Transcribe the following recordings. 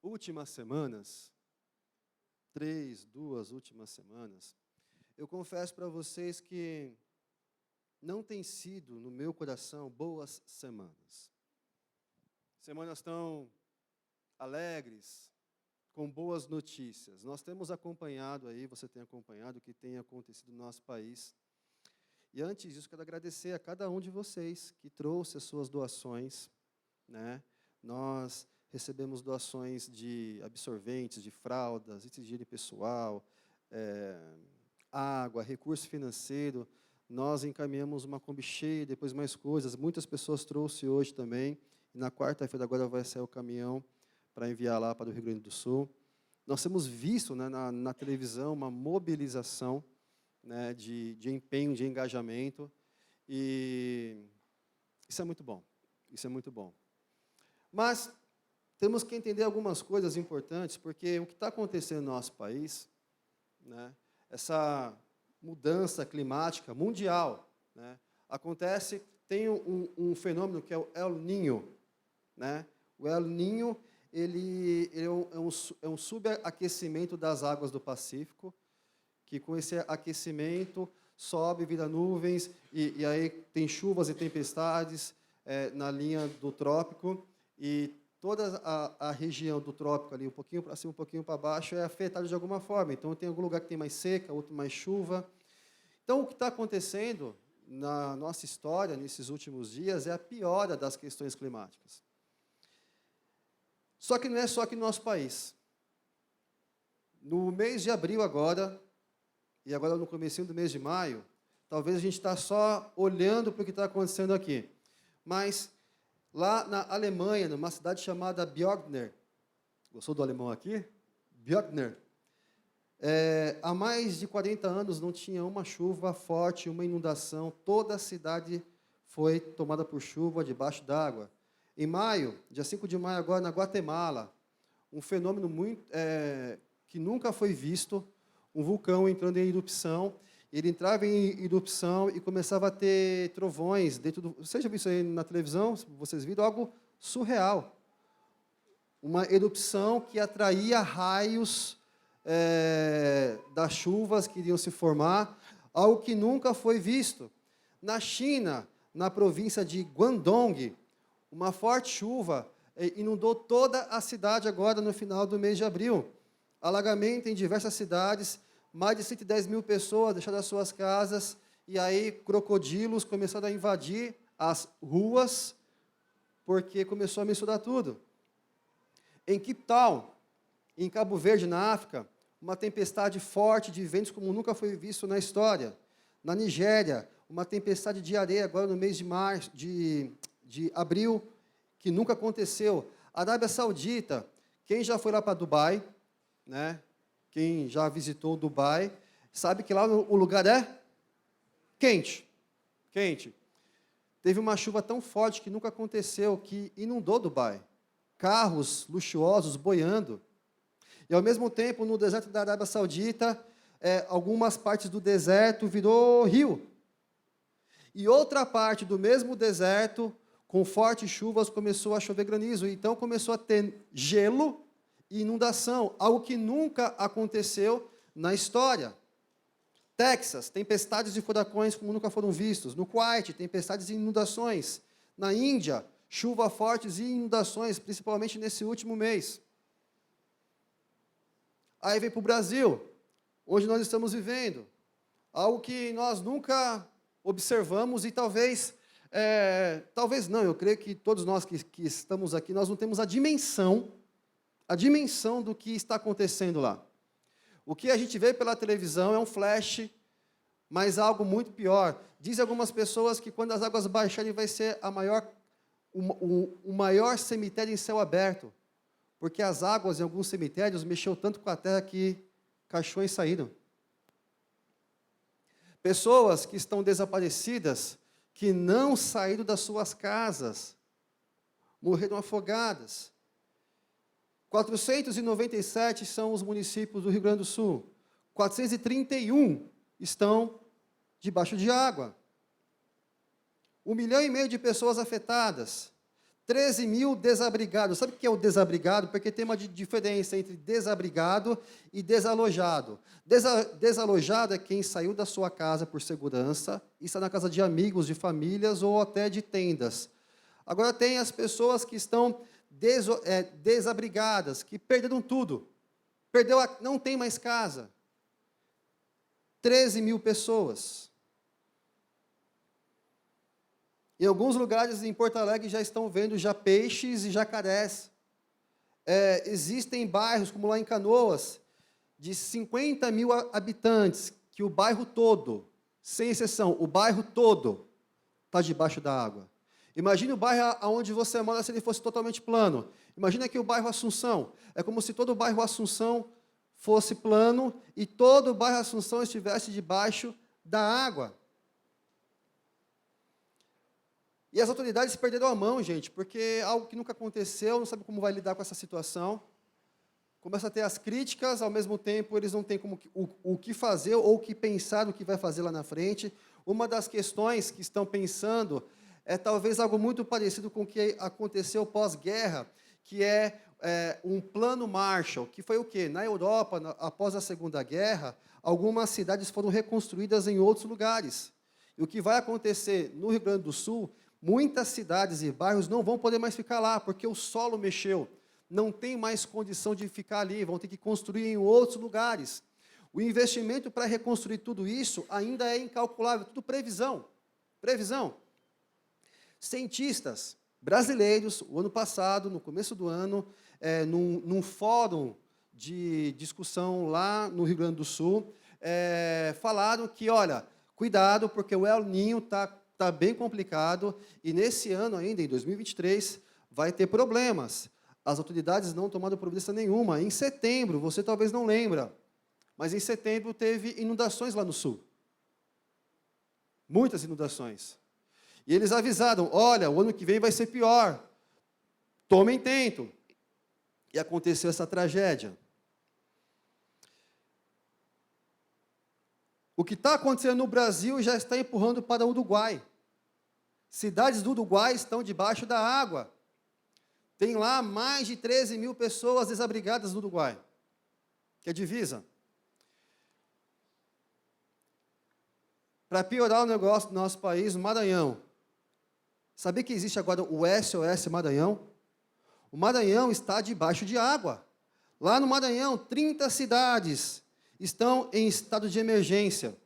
Últimas semanas, duas últimas semanas, eu confesso para vocês que não tem sido, no meu coração, boas semanas. Semanas tão alegres, com boas notícias. Nós temos acompanhado aí, você tem acompanhado o que tem acontecido no nosso país. E antes disso, quero agradecer a cada um de vocês que trouxe as suas doações, né? Nós recebemos doações de absorventes, de fraldas, itens de higiene pessoal, água, recurso financeiro. Nós encaminhamos uma Kombi cheia, depois mais coisas. Muitas pessoas trouxeram hoje também. E na quarta-feira agora vai sair o caminhão para enviar lá para o Rio Grande do Sul. Nós temos visto, né, na televisão uma mobilização, né, de empenho, de engajamento. E isso é muito bom. Isso é muito bom. Mas temos que entender algumas coisas importantes, porque o que está acontecendo no nosso país, né, essa mudança climática mundial, né, acontece, tem um fenômeno que é o El Niño, né? O El Niño ele é um subaquecimento das águas do Pacífico, que com esse aquecimento sobe, vira nuvens, e aí tem chuvas e tempestades na linha do trópico, e toda a região do trópico, ali, um pouquinho para cima, um pouquinho para baixo, é afetada de alguma forma. Então, tem algum lugar que tem mais seca, outro mais chuva. Então, o que está acontecendo na nossa história, nesses últimos dias, é a piora das questões climáticas. Só que não é só aqui no nosso país. No mês de abril agora, e agora no comecinho do mês de maio, talvez a gente está só olhando para o que está acontecendo aqui. Mas lá na Alemanha, numa cidade chamada Björkner, gostou do alemão aqui? Björkner. Há mais de 40 anos não tinha uma chuva forte, uma inundação, toda a cidade foi tomada por chuva debaixo d'água. Em maio, dia 5 de maio, agora na Guatemala, um fenômeno que nunca foi visto, um vulcão entrando em erupção. Ele entrava em erupção e começava a ter trovões dentro do... Você já viu isso aí na televisão? Vocês viram algo surreal. Uma erupção que atraía raios das chuvas que iriam se formar, algo que nunca foi visto. Na China, na província de Guangdong, uma forte chuva inundou toda a cidade agora no final do mês de abril. Alagamento em diversas cidades, mais de 110 mil pessoas deixaram as suas casas, e aí crocodilos começaram a invadir as ruas, porque começou a misturar tudo. Em Cape Town, em Cabo Verde, na África, uma tempestade forte de ventos como nunca foi visto na história. Na Nigéria, uma tempestade de areia agora no mês de abril, que nunca aconteceu. Arábia Saudita, quem já foi lá para Dubai, né? Quem já visitou Dubai, sabe que lá o lugar é quente. Quente. Teve uma chuva tão forte que nunca aconteceu, que inundou Dubai. Carros luxuosos boiando. E, ao mesmo tempo, no deserto da Arábia Saudita, algumas partes do deserto virou rio. E outra parte do mesmo deserto, com fortes chuvas, começou a chover granizo. Então, começou a ter gelo e inundação, algo que nunca aconteceu na história. Texas, tempestades de furacões como nunca foram vistos. No Kuwait, tempestades e inundações. Na Índia, chuva fortes e inundações, principalmente nesse último mês. Aí vem para o Brasil, onde nós estamos vivendo. Algo que nós nunca observamos e talvez não, eu creio que todos nós que estamos aqui, nós não temos a dimensão do que está acontecendo lá. O que a gente vê pela televisão é um flash, mas algo muito pior. Dizem algumas pessoas que quando as águas baixarem vai ser o maior cemitério em céu aberto, porque as águas em alguns cemitérios mexeu tanto com a terra que caixões saíram. Pessoas que estão desaparecidas, que não saíram das suas casas, morreram afogadas. 497 são os municípios do Rio Grande do Sul. 431 estão debaixo de água. 1,5 milhão de pessoas afetadas. 13 mil desabrigados. Sabe o que é o desabrigado? Porque tem uma diferença entre desabrigado e desalojado. Desalojado é quem saiu da sua casa por segurança e está na casa de amigos, de famílias ou até de tendas. Agora tem as pessoas que estão desabrigadas, que perderam tudo. Não tem mais casa. 13 mil pessoas. Em alguns lugares em Porto Alegre já estão vendo já peixes e jacarés. Existem bairros, como lá em Canoas, de 50 mil habitantes, que o bairro todo, sem exceção, o bairro todo está debaixo da água. Imagine o bairro onde você mora se ele fosse totalmente plano. Imagina aqui o bairro Assunção. É como se todo o bairro Assunção fosse plano e todo o bairro Assunção estivesse debaixo da água. E as autoridades perderam a mão, gente, porque algo que nunca aconteceu, não sabe como vai lidar com essa situação. Começa a ter as críticas, ao mesmo tempo eles não têm o que fazer ou o que pensar no que vai fazer lá na frente. Uma das questões que estão pensando é talvez algo muito parecido com o que aconteceu pós-guerra, que é um plano Marshall, que foi o quê? Na Europa, após a Segunda Guerra, algumas cidades foram reconstruídas em outros lugares. E o que vai acontecer no Rio Grande do Sul, muitas cidades e bairros não vão poder mais ficar lá, porque o solo mexeu. Não tem mais condição de ficar ali, vão ter que construir em outros lugares. O investimento para reconstruir tudo isso ainda é incalculável, tudo previsão. Previsão. Cientistas brasileiros, o ano passado, no começo do ano, num fórum de discussão lá no Rio Grande do Sul, falaram que, olha, cuidado, porque o El Niño está bem complicado, e nesse ano ainda, em 2023, vai ter problemas. As autoridades não tomaram providência nenhuma. Em setembro, você talvez não lembra, mas em setembro teve inundações lá no sul. Muitas inundações. E eles avisaram, olha, o ano que vem vai ser pior. Tomem tento. E aconteceu essa tragédia. O que está acontecendo no Brasil já está empurrando para o Uruguai. Cidades do Uruguai estão debaixo da água. Tem lá mais de 13 mil pessoas desabrigadas no Uruguai, que é divisa. Para piorar o negócio do nosso país, o Maranhão. Sabia que existe agora o SOS Maranhão? O Maranhão está debaixo de água. Lá no Maranhão, 30 cidades estão em estado de emergência.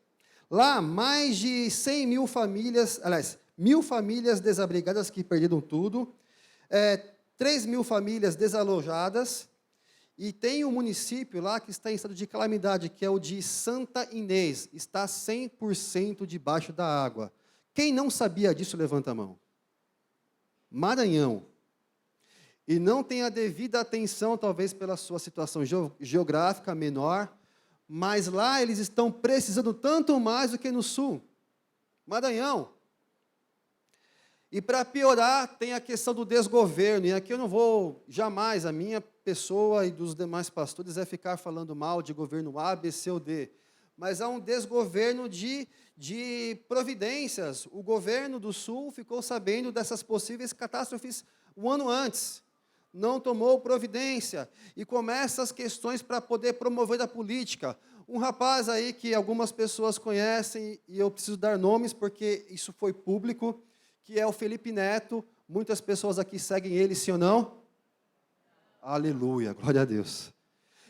Lá, mais de 100 mil famílias, aliás, 1.000 famílias desabrigadas que perderam tudo, 3 mil famílias desalojadas, e tem um município lá que está em estado de calamidade, que é o de Santa Inês, está 100% debaixo da água. Quem não sabia disso, levanta a mão. Maranhão. E não tem a devida atenção, talvez pela sua situação geográfica menor, mas lá eles estão precisando tanto mais do que no sul. Maranhão. E para piorar, tem a questão do desgoverno, e aqui eu não vou jamais, a minha pessoa e dos demais pastores é ficar falando mal de governo A, B, C ou D, mas há um desgoverno de providências. O governo do Sul ficou sabendo dessas possíveis catástrofes um ano antes, não tomou providência, e começa as questões para poder promover a política. Um rapaz aí que algumas pessoas conhecem, e eu preciso dar nomes porque isso foi público, que é o Felipe Neto. Muitas pessoas aqui seguem ele, sim ou não? Aleluia, glória a Deus.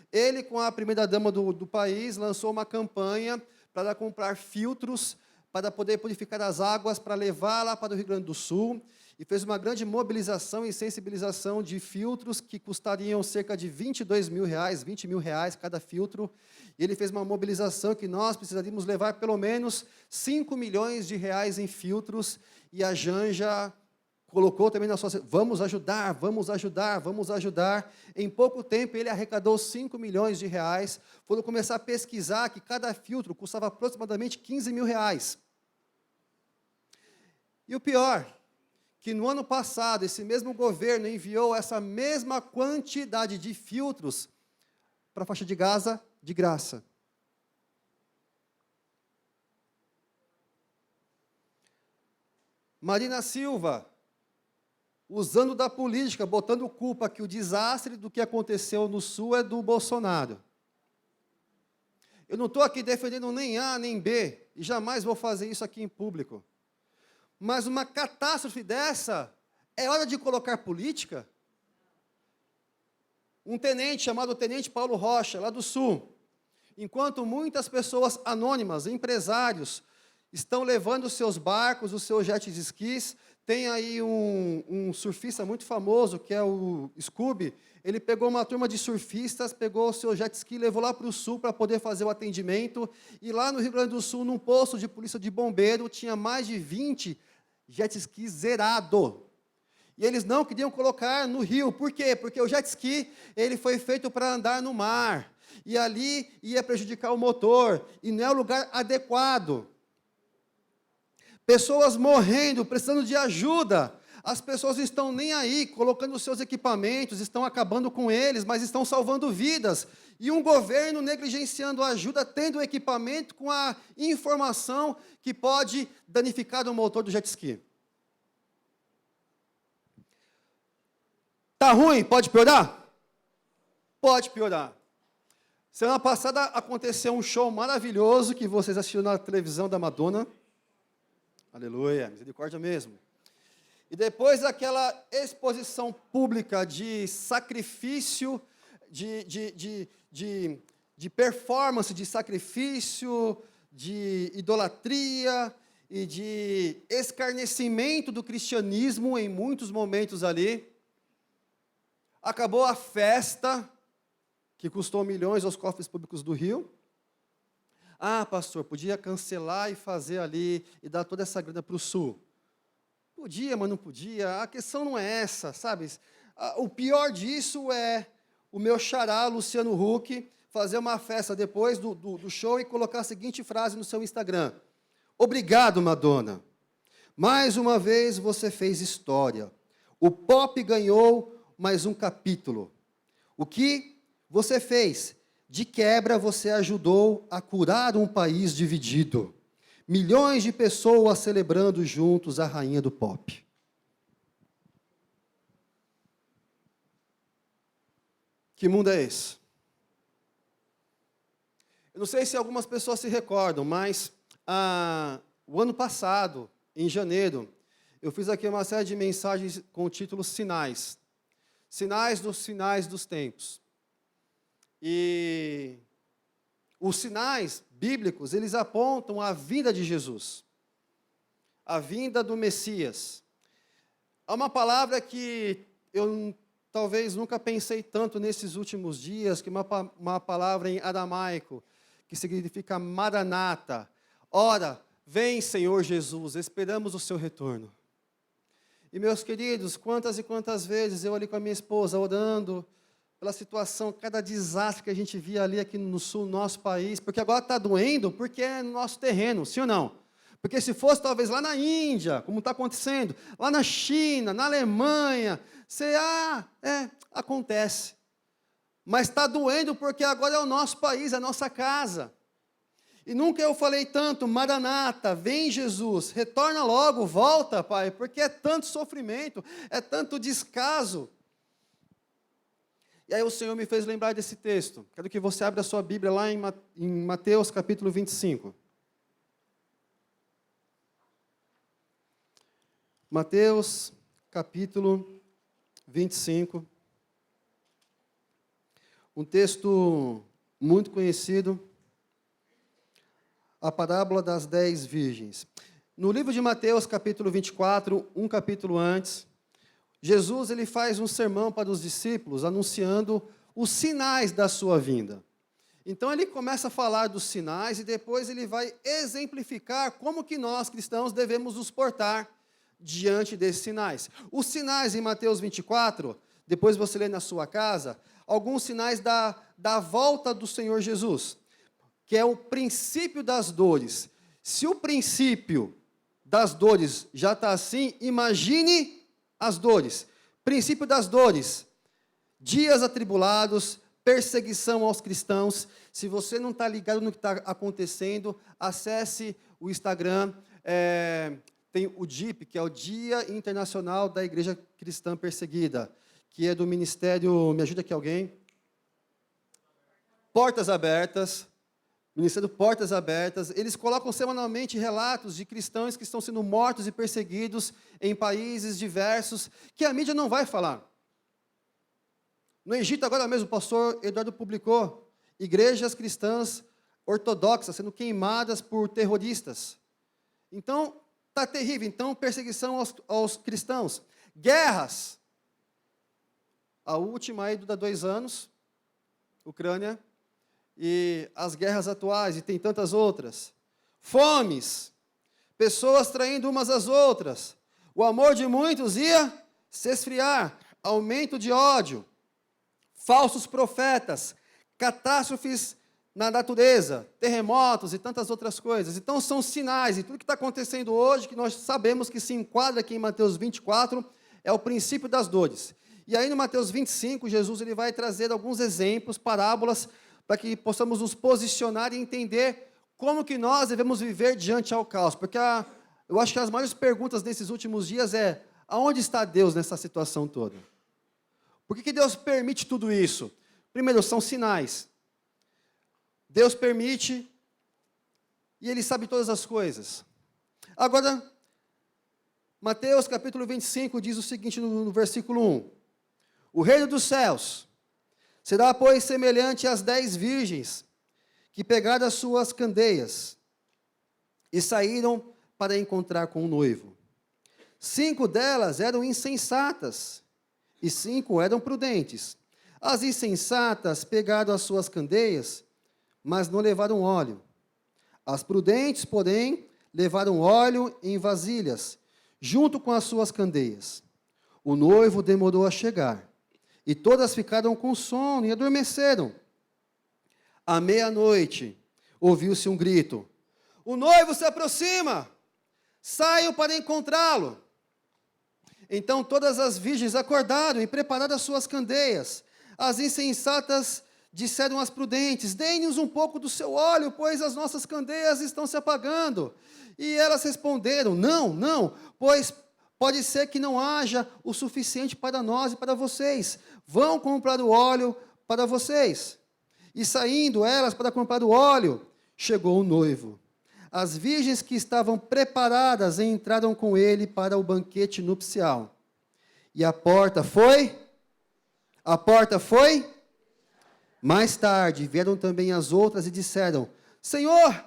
Ele, com a primeira-dama do país, lançou uma campanha para comprar filtros para poder purificar as águas, para levar lá para o Rio Grande do Sul, e fez uma grande mobilização e sensibilização de filtros que custariam cerca de R$22 mil, R$20 mil cada filtro, e ele fez uma mobilização que nós precisaríamos levar pelo menos R$5 milhões em filtros, e a Janja colocou também na sua... Vamos ajudar, vamos ajudar, vamos ajudar. Em pouco tempo, ele arrecadou 5 milhões de reais. Foram começar a pesquisar que cada filtro custava aproximadamente 15 mil reais. E o pior, que no ano passado, esse mesmo governo enviou essa mesma quantidade de filtros para a faixa de Gaza de graça. Marina Silva, usando da política, botando culpa que o desastre do que aconteceu no Sul é do Bolsonaro. Eu não estou aqui defendendo nem A nem B, e jamais vou fazer isso aqui em público. Mas uma catástrofe dessa, é hora de colocar política? Um tenente chamado Tenente Paulo Rocha, lá do Sul, enquanto muitas pessoas anônimas, empresários, estão levando os seus barcos, os seus jet skis, tem aí um surfista muito famoso, que é o Scooby, ele pegou uma turma de surfistas, pegou o seu jet ski, levou lá para o Sul para poder fazer o atendimento, e lá no Rio Grande do Sul, num posto de polícia de bombeiro, tinha mais de 20 jet ski zerado. E eles não queriam colocar no rio. Por quê? Porque o jet ski ele foi feito para andar no mar. E ali ia prejudicar o motor. E não é o lugar adequado. Pessoas morrendo, precisando de ajuda. As pessoas não estão nem aí, colocando os seus equipamentos, estão acabando com eles, mas estão salvando vidas. E um governo negligenciando a ajuda, tendo equipamento com a informação que pode danificar o motor do jet ski. Tá ruim? Pode piorar? Pode piorar. Semana passada aconteceu um show maravilhoso que vocês assistiram na televisão da Madonna. Aleluia, misericórdia mesmo. E depois daquela exposição pública de sacrifício, de performance, de sacrifício, de idolatria e de escarnecimento do cristianismo em muitos momentos ali, acabou a festa, que custou milhões aos cofres públicos do Rio. Ah, pastor, podia cancelar e fazer ali, e dar toda essa grana para o Sul. Podia, mas não podia. A questão não é essa, sabe? O pior disso é o meu xará, Luciano Huck, fazer uma festa depois do show e colocar a seguinte frase no seu Instagram. Obrigado, Madonna. Mais uma vez você fez história. O pop ganhou mais um capítulo. O que você fez? De quebra, você ajudou a curar um país dividido. Milhões de pessoas celebrando juntos a rainha do pop. Que mundo é esse? Eu não sei se algumas pessoas se recordam, mas o ano passado, em janeiro, eu fiz aqui uma série de mensagens com o título Sinais. Sinais dos tempos. E os sinais bíblicos, eles apontam a vinda de Jesus, a vinda do Messias. Há uma palavra que eu talvez nunca pensei tanto nesses últimos dias, que uma palavra em aramaico, que significa Maranata. Ora, vem, Senhor Jesus, esperamos o seu retorno. E, meus queridos, quantas e quantas vezes eu ali com a minha esposa, orando pela situação, cada desastre que a gente via ali aqui no sul do nosso país, porque agora está doendo, porque é no nosso terreno, sim ou não? Porque se fosse talvez lá na Índia, como está acontecendo, lá na China, na Alemanha, acontece. Mas está doendo porque agora é o nosso país, é a nossa casa. E nunca eu falei tanto, Maranata, vem Jesus, retorna logo, volta, Pai, porque é tanto sofrimento, é tanto descaso. E aí o Senhor me fez lembrar desse texto. Quero que você abra a sua Bíblia lá em Mateus capítulo 25. Mateus capítulo 25. Um texto muito conhecido. A parábola das 10 virgens. No livro de Mateus, capítulo 24, um capítulo antes, Jesus ele faz um sermão para os discípulos, anunciando os sinais da sua vinda. Então, ele começa a falar dos sinais e depois ele vai exemplificar como que nós, cristãos, devemos nos portar diante desses sinais. Os sinais em Mateus 24, depois você lê na sua casa, alguns sinais da volta do Senhor Jesus, que é o princípio das dores. Se o princípio das dores já está assim, imagine as dores. Princípio das dores, dias atribulados, perseguição aos cristãos. Se você não está ligado no que está acontecendo, acesse o Instagram, tem o DIP, que é o Dia Internacional da Igreja Cristã Perseguida, que é do Ministério, me ajuda aqui alguém? Portas Abertas, Ministério Portas Abertas. Eles colocam semanalmente relatos de cristãos que estão sendo mortos e perseguidos em países diversos, que a mídia não vai falar. No Egito, agora mesmo, o pastor Eduardo publicou igrejas cristãs ortodoxas sendo queimadas por terroristas. Então, está terrível. Então, perseguição aos cristãos. Guerras. A última aí dura 2 anos, Ucrânia, e as guerras atuais, e tem tantas outras. Fomes. Pessoas traindo umas às outras. O amor de muitos ia se esfriar. Aumento de ódio. Falsos profetas. Catástrofes na natureza, terremotos e tantas outras coisas. Então, são sinais, e tudo que está acontecendo hoje, que nós sabemos que se enquadra aqui em Mateus 24, é o princípio das dores. E aí, no Mateus 25, Jesus ele vai trazer alguns exemplos, parábolas, para que possamos nos posicionar e entender como que nós devemos viver diante ao caos. Porque eu acho que as maiores perguntas nesses últimos dias é, aonde está Deus nessa situação toda? Por que Deus permite tudo isso? Primeiro, são sinais. Deus permite e Ele sabe todas as coisas. Agora, Mateus capítulo 25 diz o seguinte no versículo 1. O reino dos céus será, pois, semelhante às 10 virgens que pegaram as suas candeias e saíram para encontrar com o noivo. 5 delas eram insensatas e 5 eram prudentes. As insensatas pegaram as suas candeias, mas não levaram óleo. As prudentes, porém, levaram óleo em vasilhas, junto com as suas candeias. O noivo demorou a chegar, e todas ficaram com sono e adormeceram. À meia-noite, ouviu-se um grito: o noivo se aproxima, saiam para encontrá-lo. Então todas as virgens acordaram e prepararam as suas candeias. As insensatas disseram às prudentes: dê-nos um pouco do seu óleo, pois as nossas candeias estão se apagando. E elas responderam: não, pois pode ser que não haja o suficiente para nós e para vocês. Vão comprar o óleo para vocês. E saindo elas para comprar o óleo, chegou o noivo. As virgens que estavam preparadas entraram com ele para o banquete nupcial. E a porta foi? Mais tarde vieram também as outras e disseram: Senhor,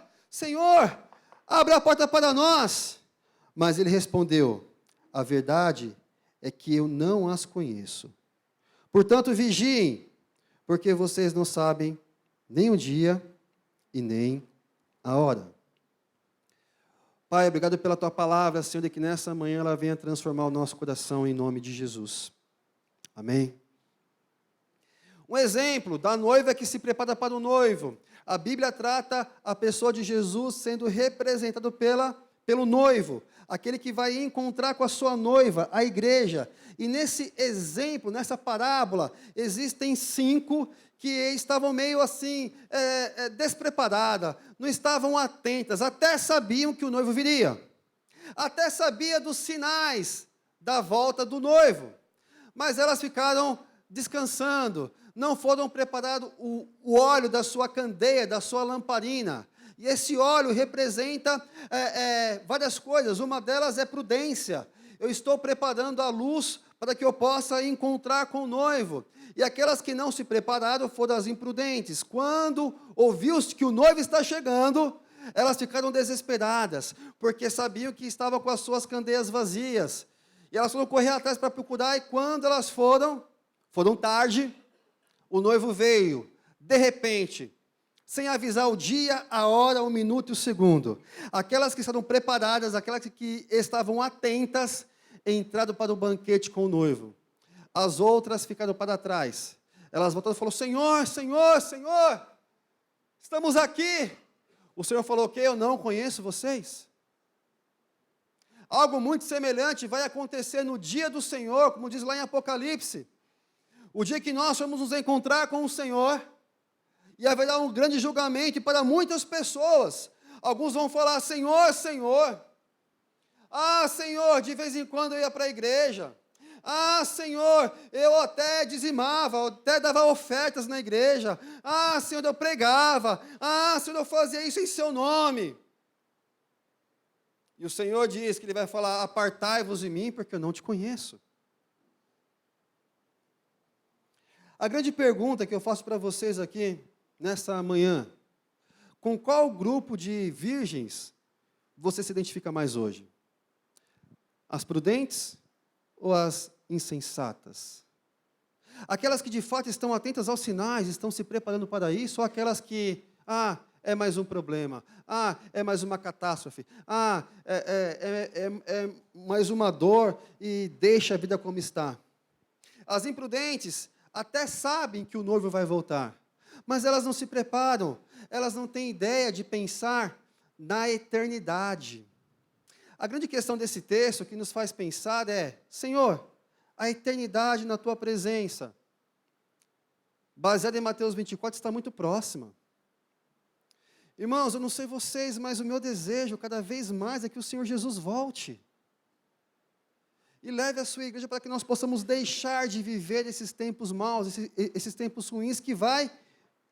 abra a porta para nós. Mas ele respondeu: a verdade é que eu não as conheço. Portanto, vigiem, porque vocês não sabem nem o dia e nem a hora. Pai, obrigado pela tua palavra, Senhor, e que nessa manhã ela venha transformar o nosso coração em nome de Jesus. Amém. Um exemplo da noiva que se prepara para o noivo. A Bíblia trata a pessoa de Jesus sendo representado pelo noivo, aquele que vai encontrar com a sua noiva, a igreja. E nesse exemplo, nessa parábola, existem 5 que estavam meio assim, despreparadas, não estavam atentas, até sabiam que o noivo viria, até sabia dos sinais da volta do noivo, mas elas ficaram descansando, não foram preparados o óleo da sua candeia, da sua lamparina. E esse óleo representa várias coisas, uma delas é prudência. Eu estou preparando a luz para que eu possa encontrar com o noivo. E aquelas que não se prepararam foram as imprudentes. Quando ouviu-se que o noivo está chegando, elas ficaram desesperadas, porque sabiam que estavam com as suas candeias vazias. E elas foram correr atrás para procurar, e quando elas foram tarde, o noivo veio, de repente, sem avisar o dia, a hora, o minuto e o segundo. Aquelas que estavam preparadas, aquelas que estavam atentas, entraram para o banquete com o noivo. As outras ficaram para trás. Elas voltaram e falaram: Senhor, Senhor, Senhor, estamos aqui. O Senhor falou: o quê? Eu não conheço vocês. Algo muito semelhante vai acontecer no dia do Senhor, como diz lá em Apocalipse. O dia que nós vamos nos encontrar com o Senhor, e haverá um grande julgamento para muitas pessoas. Alguns vão falar: Senhor, Senhor. Ah, Senhor, de vez em quando eu ia para a igreja. Ah, Senhor, eu até dizimava, eu até dava ofertas na igreja. Ah, Senhor, eu pregava. Ah, Senhor, eu fazia isso em seu nome. E o Senhor diz que Ele vai falar: apartai-vos de mim, porque eu não te conheço. A grande pergunta que eu faço para vocês aqui, nesta manhã: com qual grupo de virgens você se identifica mais hoje? As prudentes ou as insensatas? Aquelas que de fato estão atentas aos sinais, estão se preparando para isso, ou aquelas que, é mais um problema, é mais uma catástrofe, é mais uma dor e deixa a vida como está. As imprudentes até sabem que o noivo vai voltar, mas elas não se preparam, elas não têm ideia de pensar na eternidade. A grande questão desse texto que nos faz pensar é: Senhor, a eternidade na Tua presença, baseada em Mateus 24, está muito próxima. Irmãos, eu não sei vocês, mas o meu desejo cada vez mais é que o Senhor Jesus volte e leve a sua igreja para que nós possamos deixar de viver esses tempos maus, esses tempos ruins que vai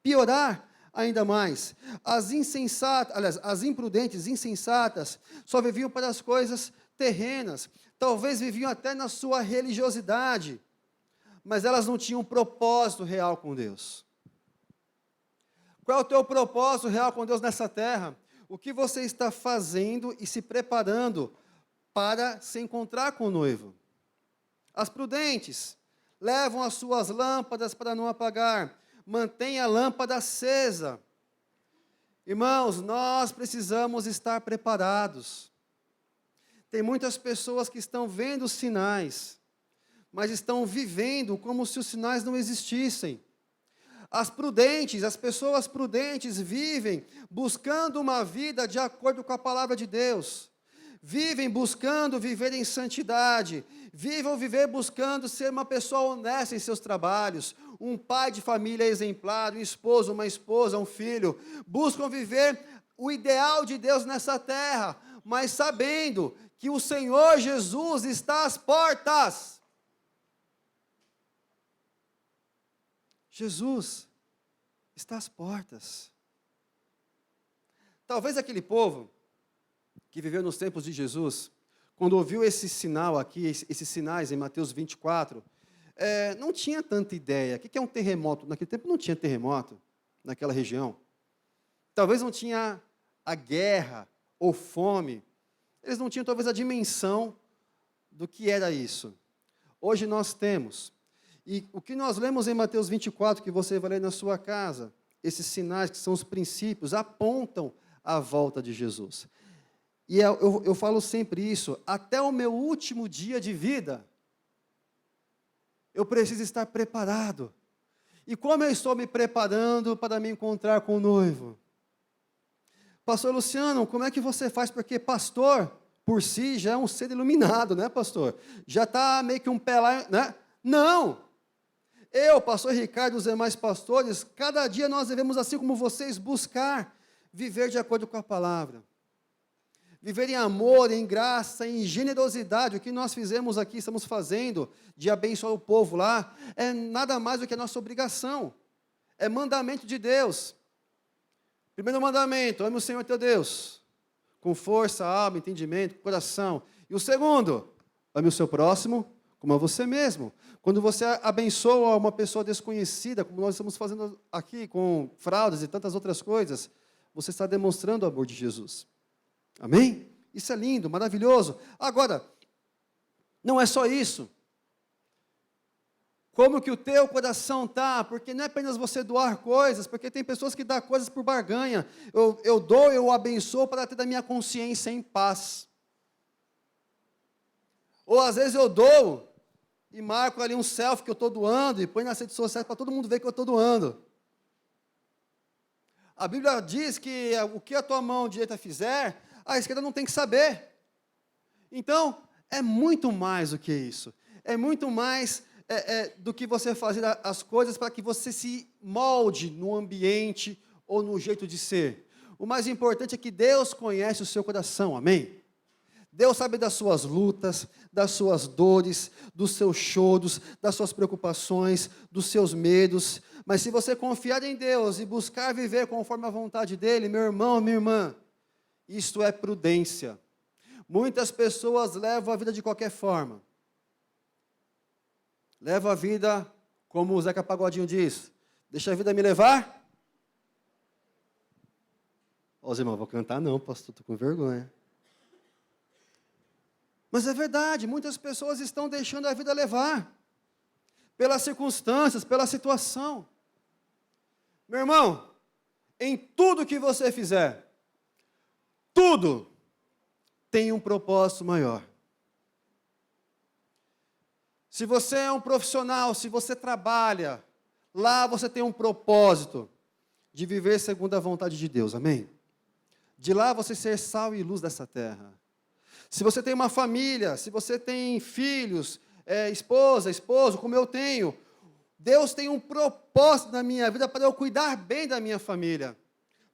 piorar ainda mais. As insensatas, aliás, as imprudentes, insensatas, só viviam para as coisas terrenas, talvez viviam até na sua religiosidade, mas elas não tinham um propósito real com Deus. Qual é o teu propósito real com Deus nessa terra? O que você está fazendo e se preparando para se encontrar com o noivo? As prudentes levam as suas lâmpadas para não apagar, mantém a lâmpada acesa. Irmãos, nós precisamos estar preparados. Tem muitas pessoas que estão vendo os sinais, mas estão vivendo como se os sinais não existissem. As pessoas prudentes vivem buscando uma vida de acordo com a palavra de Deus. Vivem buscando viver em santidade, viver buscando ser uma pessoa honesta em seus trabalhos, um pai de família exemplar, um esposo, uma esposa, um filho, buscam viver o ideal de Deus nessa terra, mas sabendo que o Senhor Jesus está às portas. Jesus está às portas. Talvez aquele povo que viveu nos tempos de Jesus, quando ouviu esse sinal aqui, esses sinais em Mateus 24, não tinha tanta ideia. O que é um terremoto? Naquele tempo não tinha terremoto, naquela região. Talvez não tinha a guerra ou fome. Eles não tinham talvez a dimensão do que era isso. Hoje nós temos. E o que nós lemos em Mateus 24, que você vai ler na sua casa, esses sinais que são os princípios, apontam à volta de Jesus. E eu falo sempre isso: até o meu último dia de vida, eu preciso estar preparado. E como eu estou me preparando para me encontrar com o noivo? Pastor Luciano, como é que você faz? Porque pastor, por si, já é um ser iluminado, né, pastor? Já está meio que um pé lá, né? Não! Eu, pastor Ricardo e os demais pastores, cada dia nós devemos, assim como vocês, buscar viver de acordo com a palavra. Viver em amor, em graça, em generosidade. O que nós fizemos aqui, estamos fazendo, de abençoar o povo lá, é nada mais do que a nossa obrigação. É mandamento de Deus. Primeiro mandamento: ame o Senhor teu Deus, com força, alma, entendimento, coração. E o segundo: ame o seu próximo como a você mesmo. Quando você abençoa uma pessoa desconhecida, como nós estamos fazendo aqui, com fraldas e tantas outras coisas, você está demonstrando o amor de Jesus. Amém? Isso é lindo, maravilhoso. Agora, não é só isso. como que o teu coração está, porque não é apenas você doar coisas, porque tem pessoas que dão coisas por barganha. Eu dou, eu abençoo para ter da minha consciência em paz. Ou às vezes eu dou e marco ali um selfie que eu estou doando e põe nas redes sociais para todo mundo ver que eu estou doando. A Bíblia diz que o que a tua mão direita fizer, a esquerda não tem que saber. Então, é muito mais do que isso. É muito mais do que você fazer as coisas para que você se molde no ambiente ou no jeito de ser. O mais importante é que Deus conhece o seu coração, amém? Deus sabe das suas lutas, das suas dores, dos seus choros, das suas preocupações, dos seus medos. Mas se você confiar em Deus e buscar viver conforme a vontade dEle, meu irmão, minha irmã, isto é prudência. Muitas pessoas levam a vida de qualquer forma. Levam a vida, como o Zeca Pagodinho diz, deixa a vida me levar. Ó, irmãos, vou cantar não, pastor, estou com vergonha. Mas é verdade, muitas pessoas estão deixando a vida levar, pelas circunstâncias, pela situação. Meu irmão, em tudo que você fizer, tudo tem um propósito maior. Se você é um profissional, se você trabalha, lá você tem um propósito de viver segundo a vontade de Deus, amém? De lá você ser sal e luz dessa terra. Se você tem uma família, se você tem filhos, esposa, esposo, como eu tenho, Deus tem um propósito na minha vida para eu cuidar bem da minha família.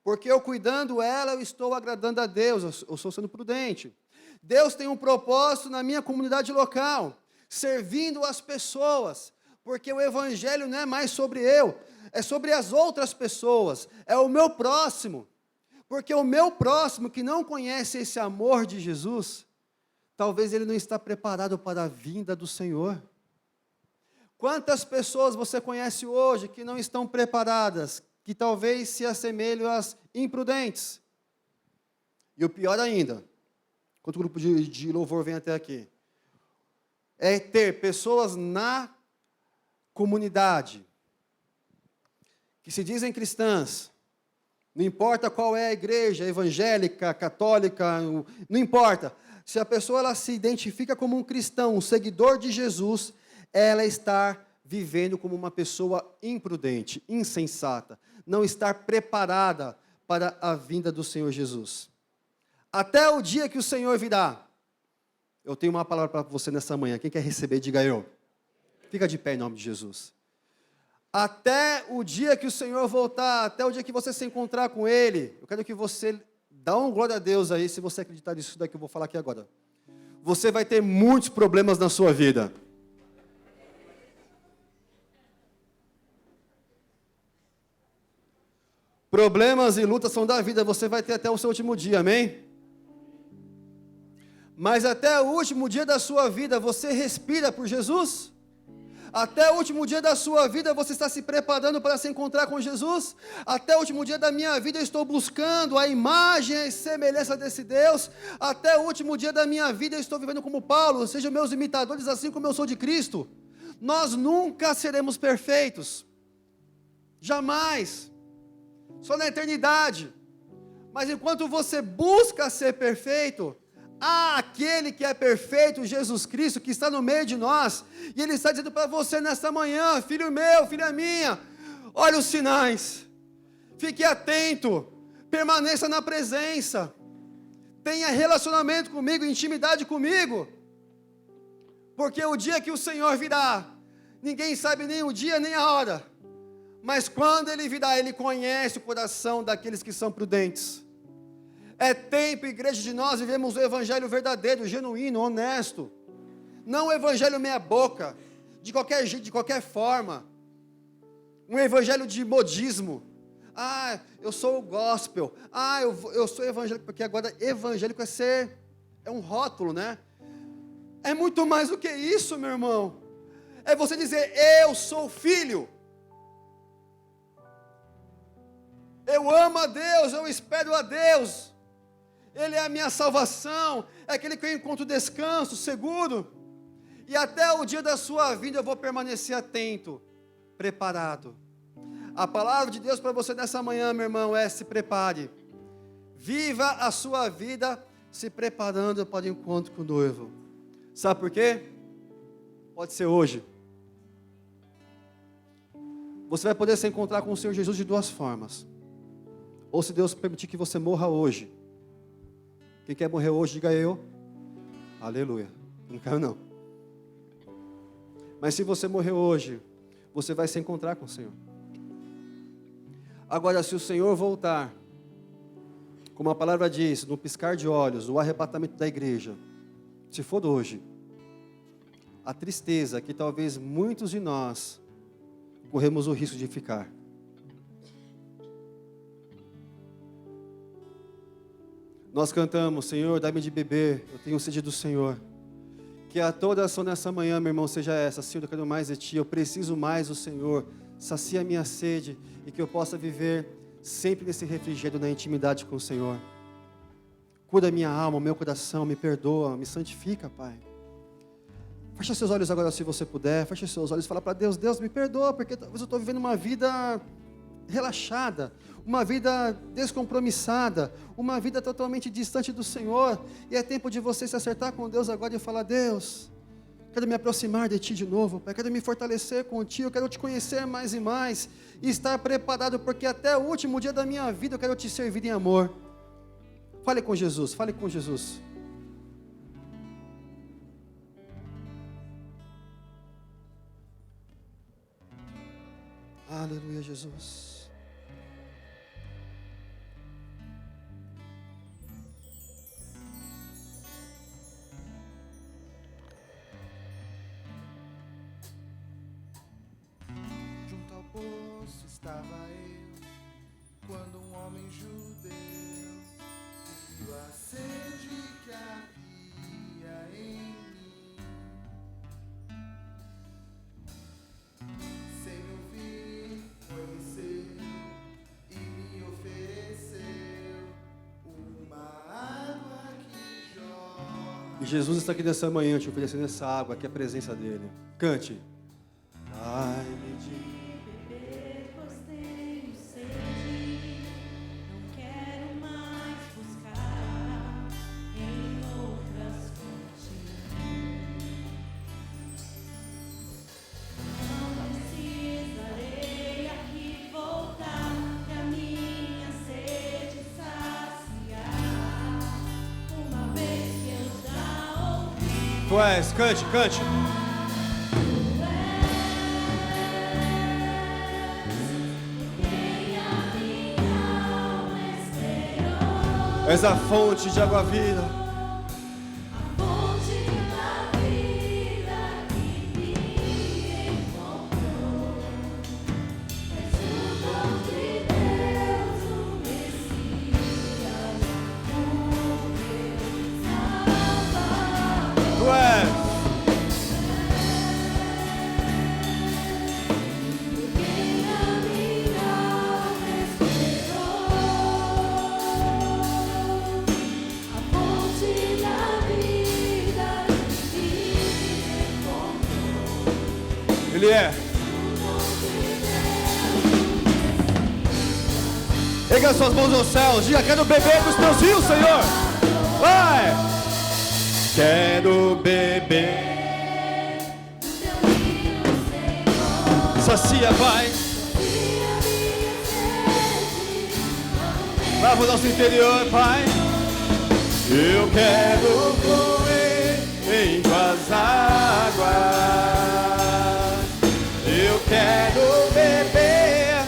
Porque eu cuidando ela, eu estou agradando a Deus, eu estou sendo prudente. Deus tem um propósito na minha comunidade local, servindo as pessoas, porque o evangelho não é mais sobre eu, é sobre as outras pessoas, é o meu próximo. Porque o meu próximo, que não conhece esse amor de Jesus, talvez ele não está preparado para a vinda do Senhor. Quantas pessoas você conhece hoje que não estão preparadas, que talvez se assemelhem às imprudentes? E o pior ainda, quando o grupo de louvor vem até aqui, é ter pessoas na comunidade, que se dizem cristãs, não importa qual é a igreja, evangélica, católica, não importa. Se a pessoa ela se identifica como um cristão, um seguidor de Jesus, ela está vivendo como uma pessoa imprudente, insensata, não estar preparada para a vinda do Senhor Jesus. Até o dia que o Senhor virá, eu tenho uma palavra para você nessa manhã. Quem quer receber, diga eu. Fica de pé em nome de Jesus. Até o dia que o Senhor voltar, até o dia que você se encontrar com Ele, eu quero que você dá um glória a Deus aí, se você acreditar nisso daqui que eu vou falar aqui agora. Você vai ter muitos problemas na sua vida. Problemas e lutas são da vida, você vai ter até o seu último dia, amém? Mas até o último dia da sua vida, você respira por Jesus? Até o último dia da sua vida, você está se preparando para se encontrar com Jesus? Até o último dia da minha vida, eu estou buscando a imagem e semelhança desse Deus? Até o último dia da minha vida, eu estou vivendo como Paulo, sejam meus imitadores, assim como eu sou de Cristo. Nós nunca seremos perfeitos. Jamais. Só na eternidade. Mas enquanto você busca ser perfeito, há aquele que é perfeito, Jesus Cristo, que está no meio de nós, e Ele está dizendo para você nesta manhã, filho meu, filha minha, olha os sinais, fique atento, permaneça na presença, tenha relacionamento comigo, intimidade comigo, porque o dia que o Senhor virá, ninguém sabe nem o dia nem a hora, mas quando Ele virá, Ele conhece o coração daqueles que são prudentes. É tempo, igreja, de nós vivemos o evangelho verdadeiro, genuíno, honesto. Não o evangelho meia boca, de qualquer jeito, de qualquer forma. Um evangelho de modismo. Ah, eu sou o gospel. Ah, eu sou evangélico, porque agora evangélico é um rótulo, né? É muito mais do que isso, meu irmão. É você dizer, eu sou filho. Eu amo a Deus, eu espero a Deus. Ele é a minha salvação, é aquele que eu encontro descanso, seguro. E até o dia da sua vinda eu vou permanecer atento, preparado. A palavra de Deus para você nessa manhã, meu irmão, é: se prepare. Viva a sua vida se preparando para o encontro com o noivo. Sabe por quê? Pode ser hoje. Você vai poder se encontrar com o Senhor Jesus de duas formas. Ou se Deus permitir que você morra hoje. Quem quer morrer hoje, diga eu. Aleluia. Não quero não. Mas se você morrer hoje, você vai se encontrar com o Senhor. Agora, se o Senhor voltar, como a palavra diz, no piscar de olhos, o arrebatamento da igreja, se for hoje, a tristeza que talvez muitos de nós corremos o risco de ficar. Nós cantamos: Senhor, dá-me de beber, eu tenho sede do Senhor. Que a toda ação nessa manhã, meu irmão, seja essa: Senhor, eu quero mais de Ti, eu preciso mais do Senhor. Sacia a minha sede e que eu possa viver sempre nesse refrigério, na intimidade com o Senhor. Cura a minha alma, o meu coração, me perdoa, me santifica, Pai. Fecha seus olhos agora se você puder, fecha seus olhos e fala para Deus: Deus, me perdoa, porque talvez eu estou vivendo uma vida relaxada, uma vida descompromissada, uma vida totalmente distante do Senhor, e é tempo de você se acertar com Deus agora e falar: Deus, quero me aproximar de Ti de novo, Pai, quero me fortalecer contigo, eu quero Te conhecer mais e mais, e estar preparado, porque até o último dia da minha vida eu quero Te servir em amor. Fale com Jesus, fale com Jesus. Aleluia, Jesus. Junto ao poço estava eu, quando um homem judeu viu a sede que havia em mim. Sem me ouvir, conheceu e me ofereceu uma água que jorra. E Jesus está aqui nessa manhã te oferecendo essa água, que é a presença dEle. Cante. Dai-me de Beber, pois tenho sede, não quero mais buscar em outras fontes. Não precisarei aqui voltar pra minha sede saciar, uma vez que eu já ouvi. Tu és, cante, cante. És a fonte de água viva. A fonte da vida que me encontrou. És o dom de Deus, o Messias, o meu Salvador. Tu és. Quem a minha alma esperou. A fonte da vida que me encontrou. Ele é. Erga suas mãos aos céus. Diga: quero beber dos teus rios, Senhor. Vai. Quero beber. Sacia, Pai. Lava o nosso interior, Pai. Eu quero fluir em tuas águas. Eu quero beber.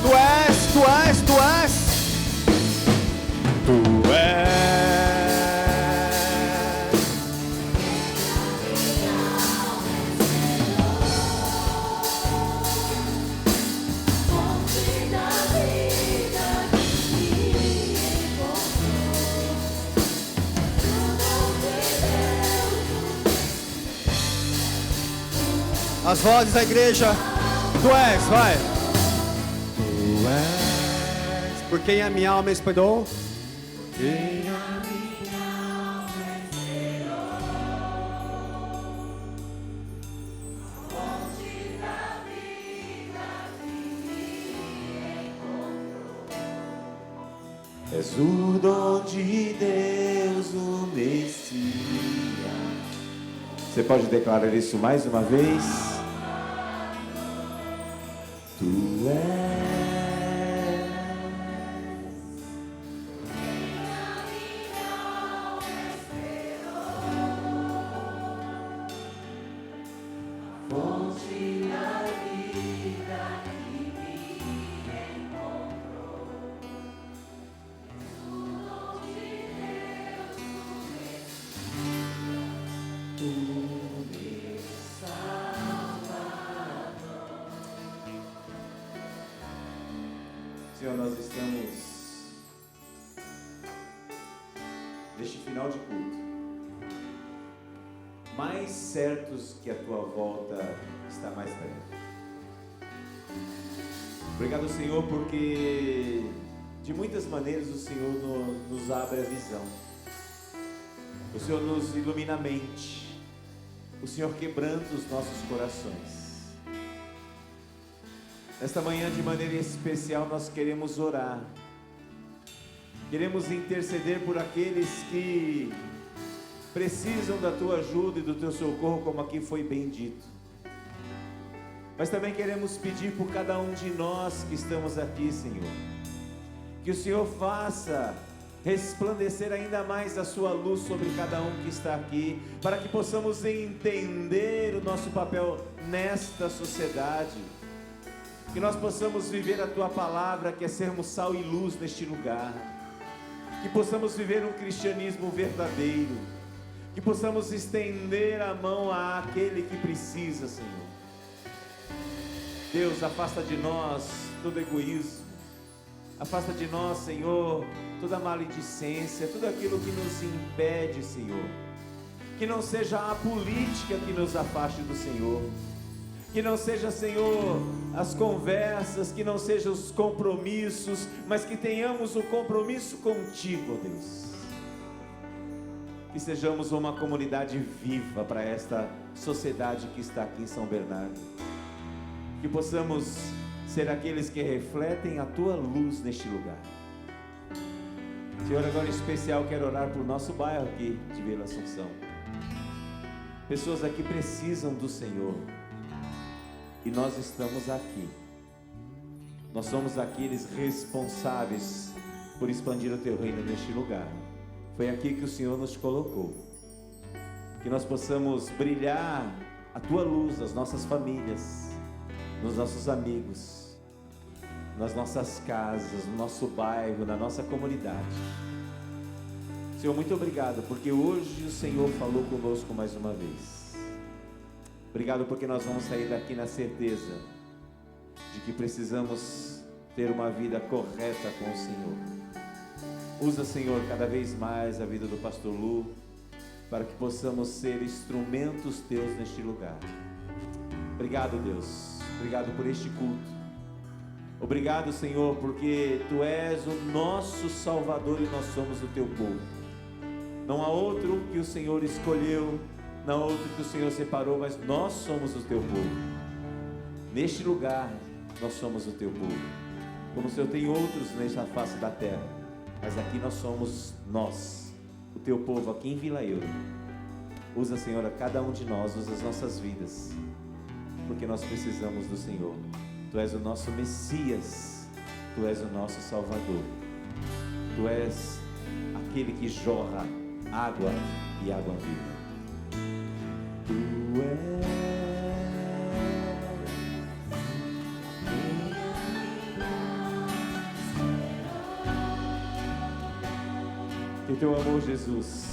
Tu és, tu és, tu és. Tu és. As vozes da igreja. Tu és, vai. Tu és. Por quem a minha alma esperou. Em a minha alma és o dom de Deus, o Messias. Você pode declarar isso mais uma vez? Tu és. Fonte da vida que me encontrou. Senhor, nós estamos neste final de culto mais certos que a tua volta está mais perto. Obrigado, Senhor, porque de muitas maneiras o Senhor nos abre a visão. O Senhor nos ilumina a mente. O Senhor quebranta os nossos corações. Nesta manhã, de maneira especial, nós queremos orar. Queremos interceder por aqueles que precisam da tua ajuda e do teu socorro, como aqui foi bem dito. Mas também queremos pedir por cada um de nós que estamos aqui, Senhor, que o Senhor faça resplandecer ainda mais a sua luz sobre cada um que está aqui, para que possamos entender o nosso papel nesta sociedade, que nós possamos viver a tua palavra, que é sermos sal e luz neste lugar, que possamos viver um cristianismo verdadeiro, que possamos estender a mão àquele que precisa, Senhor. Deus, afasta de nós todo egoísmo, afasta de nós, Senhor, toda maledicência, tudo aquilo que nos impede, Senhor. Que não seja a política que nos afaste do Senhor, que não seja, Senhor, as conversas, que não sejam os compromissos, mas que tenhamos o compromisso contigo, ó Deus. Que sejamos uma comunidade viva para esta sociedade que está aqui em São Bernardo. Que possamos ser aqueles que refletem a tua luz neste lugar. Senhor, agora em especial quero orar por nosso bairro aqui de Vila Assunção. Pessoas aqui precisam do Senhor. E nós estamos aqui. Nós somos aqueles responsáveis por expandir o teu reino neste lugar. Foi aqui que o Senhor nos colocou. Que nós possamos brilhar a tua luz nas nossas famílias, nos nossos amigos, nas nossas casas, no nosso bairro, na nossa comunidade. Senhor, muito obrigado, porque hoje o Senhor falou conosco mais uma vez. Obrigado porque nós vamos sair daqui na certeza de que precisamos ter uma vida correta com o Senhor. Usa, Senhor, cada vez mais a vida do pastor Lu, para que possamos ser instrumentos teus neste lugar. Obrigado, Deus. Obrigado por este culto. Obrigado, Senhor, porque Tu és o nosso Salvador e nós somos o Teu povo. Não há outro que o Senhor escolheu, não há outro que o Senhor separou, mas nós somos o Teu povo. Neste lugar, nós somos o Teu povo. Como o Senhor tem outros nesta face da terra, mas aqui nós somos nós, o Teu povo aqui em Vila Euro. Usa, Senhor, a cada um de nós, usa as nossas vidas, porque nós precisamos do Senhor. Tu és o nosso Messias, Tu és o nosso Salvador, Tu és aquele que jorra água e água viva. Tu és. Que o Teu amor, Jesus,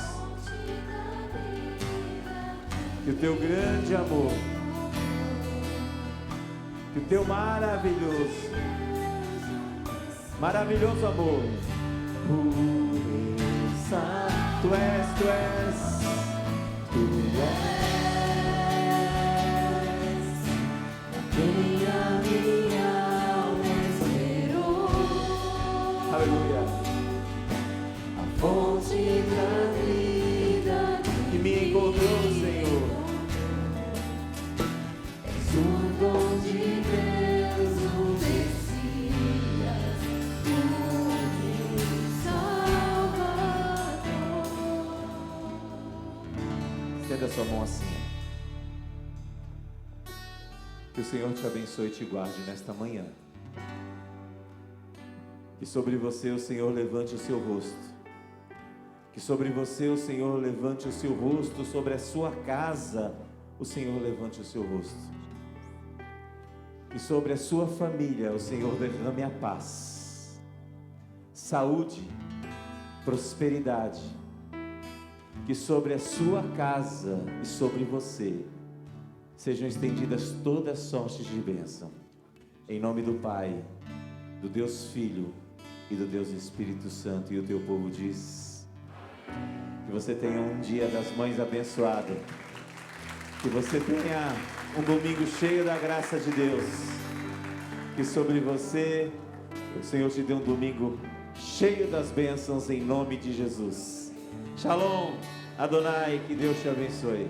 que o Teu grande amor, que o Teu maravilhoso amor, pureza, Tu és, Quem a minha alma esperou. aleluia. A sua mão assim. Que o Senhor te abençoe e te guarde nesta manhã. Que sobre você o Senhor levante o seu rosto. Que sobre você o Senhor levante o seu rosto. Sobre a sua casa o Senhor levante o seu rosto. Que sobre a sua família o Senhor derrame a paz, saúde, prosperidade. Que sobre a sua casa e sobre você sejam estendidas todas sortes de bênção. Em nome do Pai, do Deus Filho e do Deus Espírito Santo. E o teu povo diz: que você tenha um dia das mães abençoado. Que você tenha um domingo cheio da graça de Deus. Que sobre você o Senhor te dê um domingo cheio das bênçãos em nome de Jesus. Shalom, Adonai, que Deus te abençoe.